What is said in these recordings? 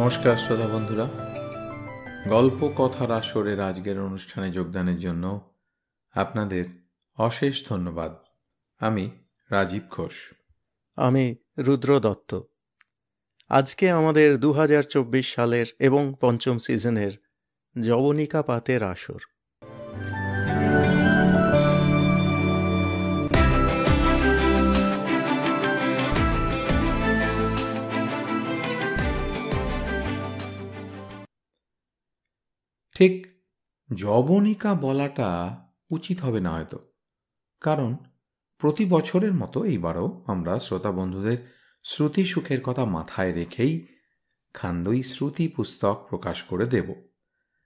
নমস্কার শ্রোতা বন্ধুরা, গল্প কথার আসরের আজকের অনুষ্ঠানে যোগদানের জন্য আপনাদের অশেষ ধন্যবাদ। আমি রাজীব ঘোষ। আমি রুদ্র দত্ত। আজকে আমাদের 2024 সালের এবং পঞ্চম সিজনের যবনিকা পাতের আসর। ঠিক যবনিকা বলাটা উচিত হবে না হয়তো, কারণ প্রতি বছরের মতো এইবারও আমরা শ্রোতা বন্ধুদের শ্রুতি সুখের কথা মাথায় রেখেই খান্দই শ্রুতি পুস্তক প্রকাশ করে দেব,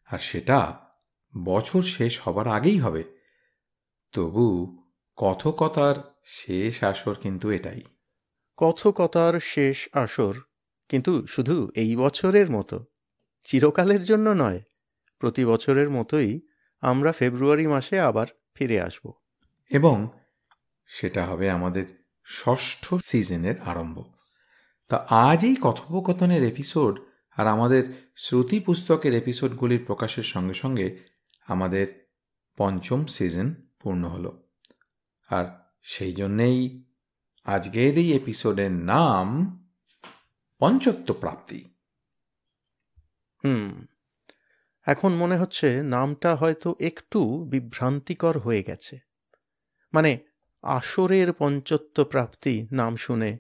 আর সেটা বছর শেষ হবার আগেই হবে। তবু কথকতার শেষ আসর কিন্তু এটাই। কথকতার শেষ আসর, কিন্তু শুধু এই বছরের মতো, চিরকালের জন্য নয়। প্রতি বছরের মতোই আমরা ফেব্রুয়ারি মাসে আবার ফিরে আসব, এবং সেটা হবে আমাদের ষষ্ঠ সিজনের আরম্ভ। তা আজ এই কথোপকথনের এপিসোড আর আমাদের শ্রুতি পুস্তকের এপিসোডগুলির প্রকাশের সঙ্গে সঙ্গে আমাদের পঞ্চম সিজন পূর্ণ হলো। আর সেই জন্যেই আজকের এই এপিসোডের নাম পঞ্চত্ব প্রাপ্তি। এখন মনে হচ্ছে নামটা হয়তো একটু বিভ্রান্তিকর হয়ে গেছে। মানে, আসরের পঞ্চত্ব প্রাপ্তি নাম শুনে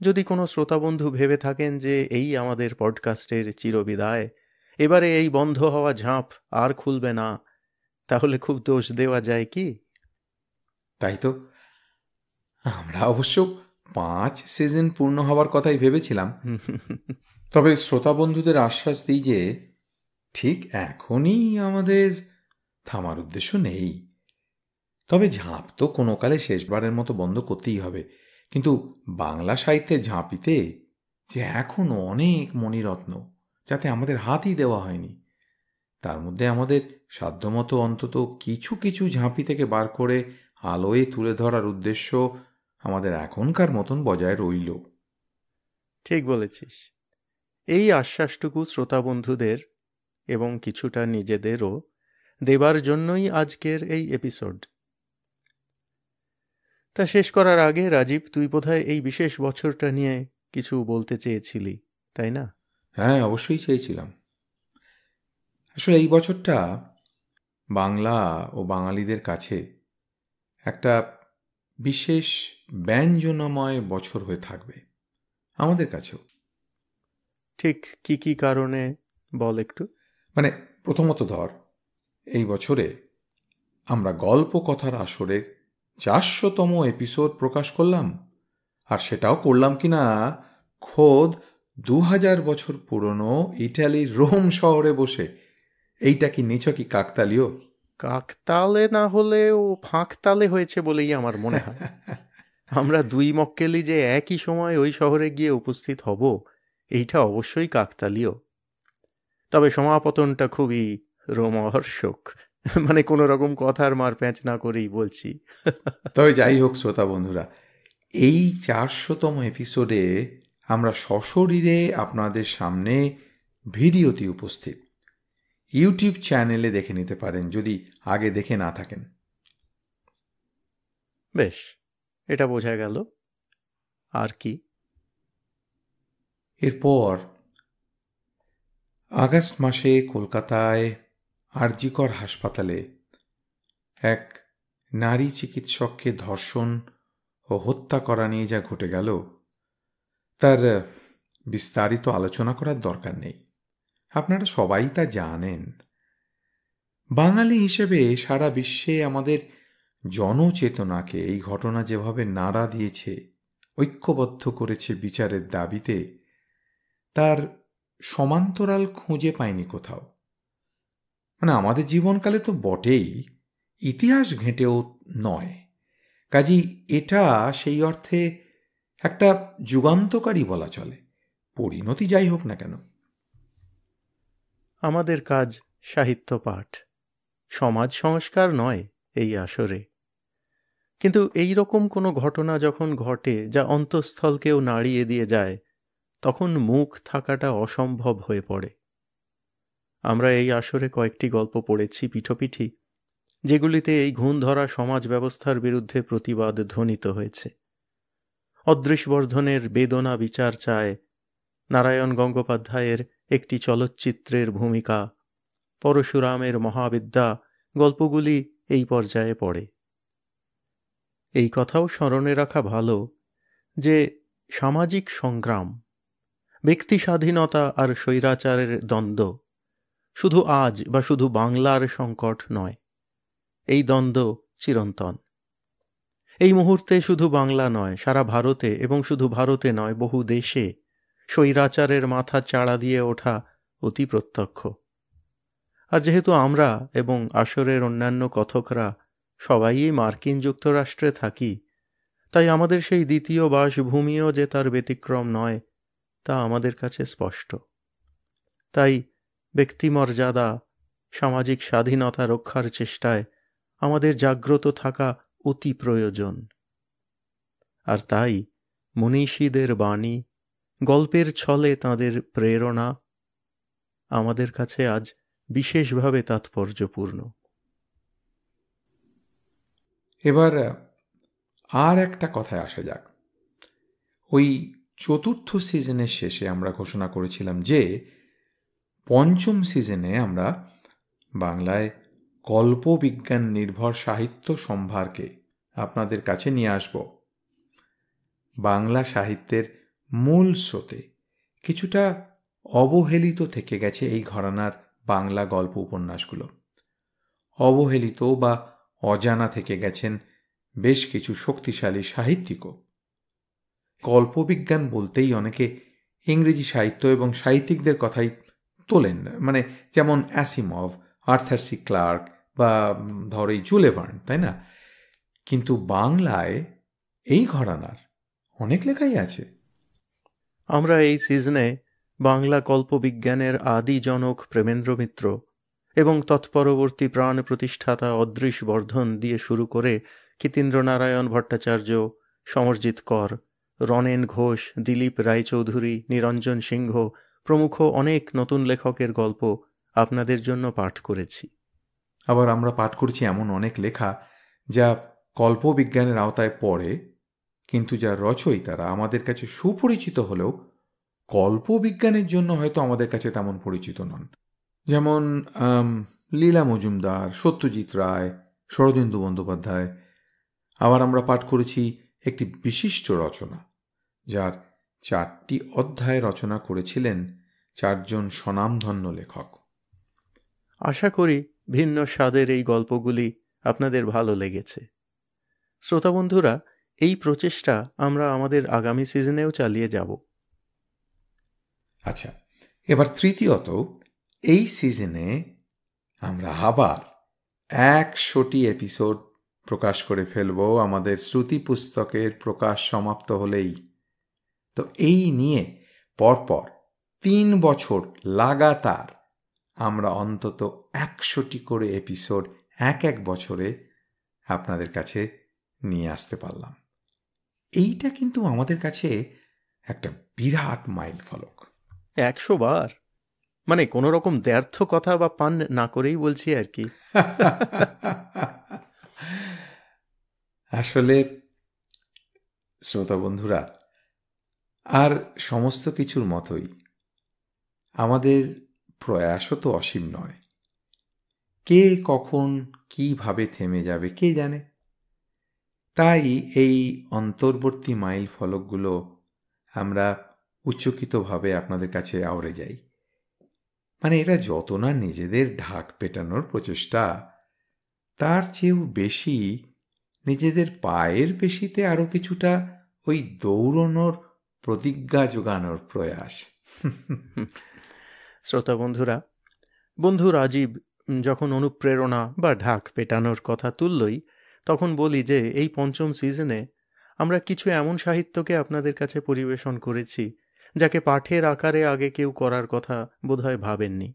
যদি কোনো শ্রোতাবন্ধু ভেবে থাকেন যে এই আমাদের পডকাস্টের চিরবিদায়, এবারে এই বন্ধ হওয়া ঝাঁপ আর খুলবে না, তাহলে খুব দোষ দেওয়া যায় কি? তাই তো, আমরা অবশ্য 5 সিজন পূর্ণ হওয়ার কথাই ভেবেছিলাম। তবে শ্রোতা বন্ধুদের আশ্বাস দিই যে ঠিক এখনই আমাদের থামার উদ্দেশ্য নেই। তবে ঝাঁপ তো কোনো কালে শেষবারের মতো বন্ধ করতেই হবে। কিন্তু বাংলা সাহিত্যের ঝাঁপিতে যে এখনও অনেক মণিরত্ন যাতে আমাদের হাতই দেওয়া হয়নি, তার মধ্যে আমাদের সাধ্যমতো অন্তত কিছু কিছু ঝাঁপি থেকে বার করে আলোয় তুলে ধরার উদ্দেশ্য আমাদের এখনকার মতন বজায় রইল। ঠিক বলেছিস। এই আশ্বাসটুকু শ্রোতা বন্ধুদের এবং কিছুটা নিজেদেরও দেবার জন্যই আজকের এই এপিসোড। তা শেষ করার আগে রাজীব, তুই বোধহয় এই বিশেষ বছরটা নিয়ে কিছু বলতে চেয়েছিলি, তাই না? হ্যাঁ, অবশ্যই চেয়েছিলাম। আসলে এই বছরটা বাংলা ও বাঙালিদের কাছে একটা বিশেষ ব্যঞ্জনাময় বছর হয়ে থাকবে, আমাদের কাছেও। ঠিক কি কি কারণে বল একটু। মানে প্রথমত ধর, এই বছরে আমরা গল্প কথার আসরের 400তম এপিসোড প্রকাশ করলাম, আর সেটাও করলাম কিনা খোদ 2000 বছর পুরনো ইটালির রোম শহরে বসে। এইটা কি নিছকই কাকতালীয়? কাকতালে না হলেও ফাঁকতালে হয়েছে বলেই আমার মনে হয়। আমরা দুই মক্কেলি যে একই সময় ওই শহরে গিয়ে উপস্থিত হব, এইটা অবশ্যই কাকতালীয়। তবে সমাপতনটা খুবই রোমহর্ষক। মানে কোনো রকম কথার মারপ্যাঁচ না করেই বলছি। তবে যাই হোক শ্রোতা বন্ধুরা, এই 400তম এপিসোডে আমরা সশরীরে আপনাদের সামনে ভিডিওতে উপস্থিত। ইউটিউব চ্যানেলে দেখে নিতে পারেন যদি আগে দেখে না থাকেন। বেশ, এটা বোঝা গেল। আর কি? এরপর আগস্ট মাসে কলকাতায় আরজিকর হাসপাতালে এক নারী চিকিৎসককে ধর্ষণ ও হত্যা করা নিয়ে যা ঘটে গেল, তার বিস্তারিত আলোচনা করার দরকার নেই, আপনারা সবাই তা জানেন। বাঙালি হিসেবে সারা বিশ্বে আমাদের জনচেতনাকে এই ঘটনা যেভাবে নাড়া দিয়েছে, ঐক্যবদ্ধ করেছে বিচারের দাবিতে, তার সমান্তরাল খুঁজে পায়নি কোথাও। মানে আমাদের জীবনকালে তো বটেই, ইতিহাস ঘেঁটেও নয়। কাজেই এটা সেই অর্থে একটা যুগান্তকারী বলা চলে, পরিণতি যাই হোক না কেন। আমাদের কাজ সাহিত্য পাঠ, সমাজ সংস্কার নয় এই আসরে। কিন্তু এই রকম কোনো ঘটনা যখন ঘটে যা অন্তঃস্থলকেও নাড়িয়ে দিয়ে যায়, তখন মুখ থাকাটা অসম্ভব হয়ে পড়ে। আমরা এই আসরে কয়েকটি গল্প পড়েছি পিঠোপিঠি, যেগুলিতে এই ঘুণ ধরা সমাজ ব্যবস্থার বিরুদ্ধে প্রতিবাদ ধ্বনিত হয়েছে। অদৃশবর্ধনের বেদনা বিচার চায়, নারায়ণ গঙ্গোপাধ্যায়ের একটি চলচ্চিত্রের ভূমিকা, পরশুরামের মহাবিদ্যা গল্পগুলি এই পর্যায়ে পড়ে। এই কথাও স্মরণে রাখা ভালো যে সামাজিক সংগ্রাম, ব্যক্তি স্বাধীনতা আর স্বৈরাচারের দ্বন্দ্ব শুধু আজ বা শুধু বাংলার সংকট নয়, এই দ্বন্দ্ব চিরন্তন। এই মুহূর্তে শুধু বাংলা নয়, সারা ভারতে, এবং শুধু ভারতে নয়, বহু দেশে স্বৈরাচারের মাথা চাড়া দিয়ে ওঠা অতি প্রত্যক্ষ। আর যেহেতু আমরা এবং আসরের অন্যান্য কথকরা সবাই মার্কিন যুক্তরাষ্ট্রে থাকি, তাই আমাদের সেই দ্বিতীয় বাসভূমিও যে তার ব্যতিক্রম নয় তা আমাদের কাছে স্পষ্ট। তাই ব্যক্তিমর্যাদা, সামাজিক স্বাধীনতা রক্ষার চেষ্টায় আমাদের জাগ্রত থাকা অতি প্রয়োজন। আর তাই মনীষীদের বাণী, গল্পের ছলে তাঁদের প্রেরণা আমাদের কাছে আজ বিশেষভাবে তাৎপর্যপূর্ণ। এবার আর একটা কথায় আসা যাক। ওই চতুর্থ সিজনের শেষে আমরা ঘোষণা করেছিলাম যে পঞ্চম সিজনে আমরা বাংলায় কল্পবিজ্ঞান নির্ভর সাহিত্য সম্ভারকে আপনাদের কাছে নিয়ে আসব। বাংলা সাহিত্যের মূল স্রোতে কিছুটা অবহেলিত থেকে গেছে এই ঘরানার বাংলা গল্প উপন্যাসগুলো। অবহেলিত বা অজানা থেকে গেছেন বেশ কিছু শক্তিশালী সাহিত্যিকও। কল্পবিজ্ঞান বলতেই অনেকে ইংরেজি সাহিত্য এবং সাহিত্যিকদের কথাই তোলেন, মানে যেমন অ্যাসিমভ, আর্থার সি ক্লার্ক বা ধরে জুলে ভার্ন, তাই না? কিন্তু বাংলায় এই ঘরানার অনেক লেখাই আছে। আমরা এই সিজনে বাংলা কল্পবিজ্ঞানের আদি জনক প্রেমেন্দ্র মিত্র এবং তৎপরবর্তী প্রাণ প্রতিষ্ঠাতা অদৃশবর্ধন দিয়ে শুরু করে কীতীন্দ্রনারায়ণ ভট্টাচার্য, সমরজিৎ কর, রনেন ঘোষ, দিলীপ রায়চৌধুরী, নিরঞ্জন সিংহ প্রমুখ অনেক নতুন লেখকের গল্প আপনাদের জন্য পাঠ করেছি। আবার আমরা পাঠ করছি এমন অনেক লেখা যা কল্পবিজ্ঞানের আওতায় পড়ে, কিন্তু যার রচয়িতারা আমাদের কাছে সুপরিচিত হলেও কল্পবিজ্ঞানের জন্য হয়তো আমাদের কাছে তেমন পরিচিত নন। যেমন লীলা মজুমদার, সত্যজিৎ রায়, শরদিন্দু বন্দ্যোপাধ্যায়। আবার আমরা পাঠ করেছি একটি বিশিষ্ট রচনা যার 4টি অধ্যায় রচনা করেছিলেন 4জন স্বনামধন্য লেখক। আশা করি ভিন্ন স্বাদের এই গল্পগুলি আপনাদের ভালো লেগেছে। শ্রোতাবন্ধুরা, এই প্রচেষ্টা আমরা আমাদের আগামী সিজনেও চালিয়ে যাব। আচ্ছা, এবার তৃতীয়ত, এই সিজনে আমরা আবার 100টি এপিসোড প্রকাশ করে ফেলব আমাদের শ্রুতি পুস্তকের প্রকাশ সমাপ্ত হলেই। তো এই নিয়ে পরপর 3 বছর লাগাতার আমরা অন্তত 100টি করে এপিসোড এক বছরে আপনাদের কাছে নিয়ে আসতে পারলাম। এইটা কিন্তু আমাদের কাছে একটা বিরাট মাইল ফলক। 100 বার মানে কোনো রকম দ্ব্যর্থ কথা বা পান না করেই বলছি আর কি। আসলে শ্রোতা বন্ধুরা, আর সমস্ত কিছুর মতোই আমাদের প্রয়াসও তো অসীম নয়। কে কখন কিভাবে থেমে যাবে কে জানে। তাই এই অন্তর্বর্তী মাইল ফলকগুলো আমরা উচ্চকিতভাবে আপনাদের কাছে আওড়ে যাই। মানে এটা যত না নিজেদের ঢাক পেটানোর প্রচেষ্টা, তার চেয়েও বেশি নিজেদের পায়ের পেশিতে আরও কিছুটা ওই দৌড়নোর প্রতিজ্ঞা জোগানোর প্রয়াস। শ্রোতা বন্ধুরা, বন্ধু রাজীব যখন অনুপ্রেরণা বা ঢাক পেটানোর কথা তুললই, তখন বলি যে এই পঞ্চম সিজনে আমরা কিছু এমন সাহিত্যকে আপনাদের কাছে পরিবেশন করেছি যাকে পাঠের আকারে আগে কেউ করার কথা বোধহয় ভাবেননি।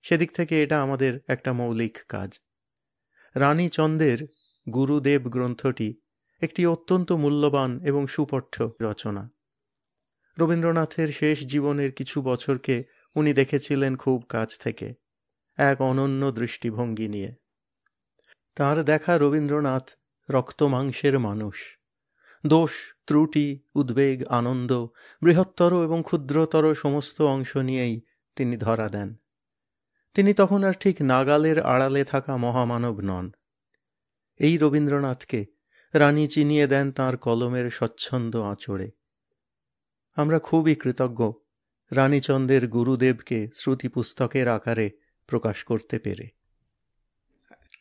সেদিক থেকে এটা আমাদের একটা মৌলিক কাজ। রানী চন্দের গুরুদেব গ্রন্থটি একটি অত্যন্ত মূল্যবান এবং সুপঠ্য রচনা। রবীন্দ্রনাথের শেষ জীবনের কিছু বছরকে উনি দেখেছিলেন খুব কাছ থেকে, এক অনন্য দৃষ্টিভঙ্গি নিয়ে। তাঁর দেখা রবীন্দ্রনাথ রক্তমাংসের মানুষ। দোষ, ত্রুটি, উদ্বেগ, আনন্দ, বৃহত্তর এবং ক্ষুদ্রতর সমস্ত অংশ নিয়েই তিনি ধরা দেন। তিনি তখন আর ঠিক নাগালের আড়ালে থাকা মহামানব নন। এই রবীন্দ্রনাথকে রানী চিনিয়ে দেন তাঁর কলমের স্বচ্ছন্দ আঁচড়ে। আমরা খুবই কৃতজ্ঞ রানীচন্দ্রের গুরুদেবকে শ্রুতিপুস্তকের আকারে প্রকাশ করতে পেরে।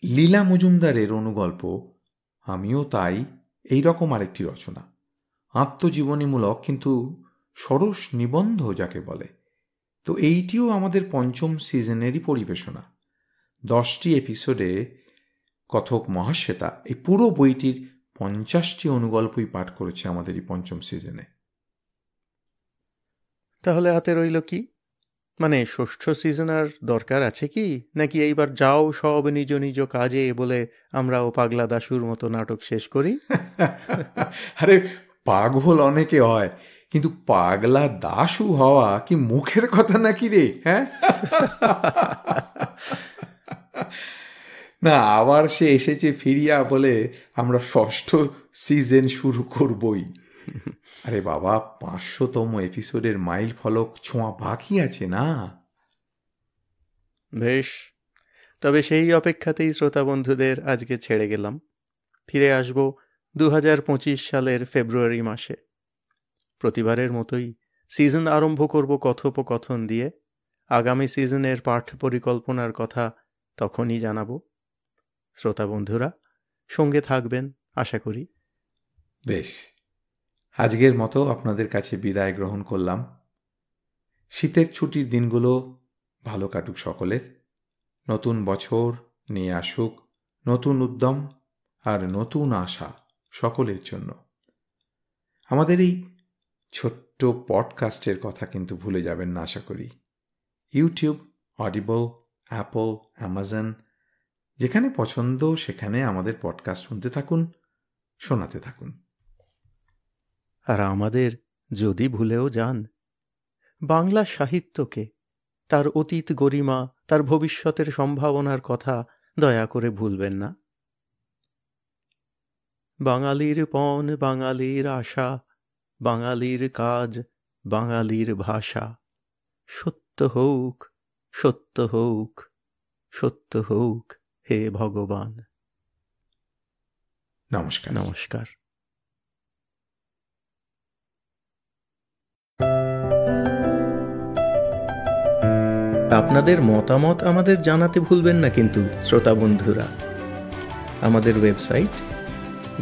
লীলা মজুমদারের অনুগল্প আমিও তাই এই রকম আরেকটি রচনা, আত্মজীবনীমূলক কিন্তু সরস নিবন্ধ যাকে বলে। তো এইটিও আমাদের পঞ্চম সিজনেরই পরিবেশনা। 10টি এপিসোডে কথক মহাশ্বেতা এই পুরো বইটির 50টি অনুগল্পই পাঠ করেছে আমাদের এই পঞ্চম সিজনে। তাহলে হাতে রইল কি? মানে ষষ্ঠ সিজন আর দরকার আছে কি? নাকি এইবার যাও সব নিজ নিজ কাজে বলে আমরাও পাগলা দাশুর মতো নাটক শেষ করি? আরে পাগল অনেকে হয়, কিন্তু পাগলা দাশু হওয়া কি মুখের কথা নাকি রে? হ্যাঁ, না আবার সে এসেছে ফিরিয়া বলে আমরা ষষ্ঠ সিজন শুরু করবই। আরে বাবা, 500তম এপিসোডের মাইল ফলক ছোঁয়া বাকি আছে না? বেশ, তবে সেই অপেক্ষাতেই শ্রোতা বন্ধুদের আজকে ছেড়ে গেলাম। ফিরে আসব 2025 সালের ফেব্রুয়ারি মাসে। প্রতিবারের মতোই সিজন আরম্ভ করব কথোপকথন দিয়ে। আগামী সিজনের পাঠ পরিকল্পনার কথা তখনই জানাবো। শ্রোতা বন্ধুরা সঙ্গে থাকবেন আশা করি। বেশ, আজকের মতো আপনাদের কাছে বিদায় গ্রহণ করলাম। শীতের ছুটির দিনগুলো ভালো কাটুক সকলের। নতুন বছর নিয়ে আসুক নতুন উদ্যম আর নতুন আশা সকলের জন্য। আমাদের এই ছোট্ট পডকাস্টের কথা কিন্তু ভুলে যাবেন না আশা করি। ইউটিউব, অডিবল, অ্যাপল, অ্যামাজন, যেখানে পছন্দ সেখানে আমাদের পডকাস্ট শুনতে থাকুন, শোনাতে থাকুন। আর আমাদের যদি ভুলেও যান, বাংলা সাহিত্যকে, তার অতীত গরিমা, তার ভবিষ্যতের সম্ভাবনার কথা দয়া করে ভুলবেন না। বাঙালির পণ, বাঙালির আশা, বাঙালির কাজ, বাঙালির ভাষা। সত্য হোক, সত্য হোক, সত্য হোক হে ভগবান। নমস্কার। নমস্কার। আপনাদের মতামত আমাদের জানাতে ভুলবেন না কিন্তু শ্রোতা বন্ধুরা। আমাদের ওয়েবসাইট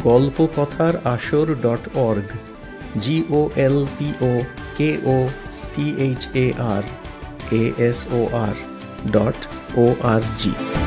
golpokothar.org, golpokothar.org।